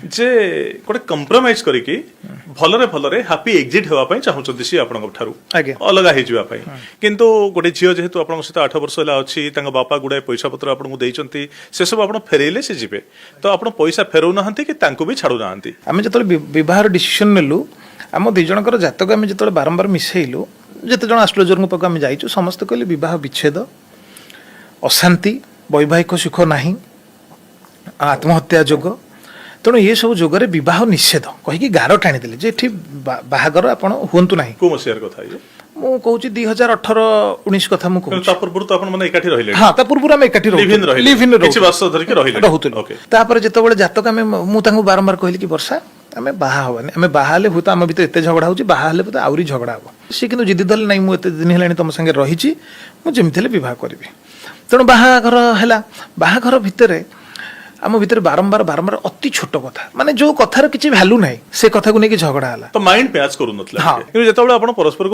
जे गोटे कंप्रोमाइज करके भलरे भलरे happy exit होवा पई चाहउछथि सी आपन ठारू अलग हे जिवा पई किंतु गोटे झियो जेहेतु आपन सहित 8 वर्ष होला अछि तांग बापा गुडा पैसा पत्र आपन को देइचंती से सब आपन फेरेले से जिवे तो आपन पैसा फेरौ नहंती कि तांको भी छाडू नहंती आमे जतले विवाह डिसिजन नेलु आम दी जनकर जातक आमे जतले बारंबार मिसेइलु जते जण एस्ट्रोलजर पाक आमे जाइछु समस्त कहले विवाह विच्छेद अशांति वैवाहिक सुख नाही आत्महत्या जोग तेणु ये सब जोगरे विवाह निषेध कहीकि गार टाणी देले जे एठी बाहागर आपण हुंतु नाही को मसियार कथा ये मु कहूची 2018-19 कथा मु कहूची ता पूर्व तो आपण माने एकाठी रहिले हां ता पूर्व हम एकाठी लिव इन किछि वर्ष धरि के रहिले रहउतु ओके तापर जेतबेले जातक आमे मु तांगु बारंबार कहली कि वर्षा आमे बाहा होबानी आमे बाहा ले हुत आम भीतर एते झगड़ा होची बाहा ले तो आउरी झगड़ा हो से किंतु जिद्दी धल नाही मु एते दिन हेलानी तम संगे रहिची मु जेमिथले विवाह करबी तेणु बाहाघर है बाहाघर भितर आम भितर बारंबार बारंबार अति छोट कथा माने जो कथार किछि वैल्यू नाही से कथा को नेकी झगड़ा हला तो माइंड मैच करू नथला किंतु जेतबेले आपण परस्पर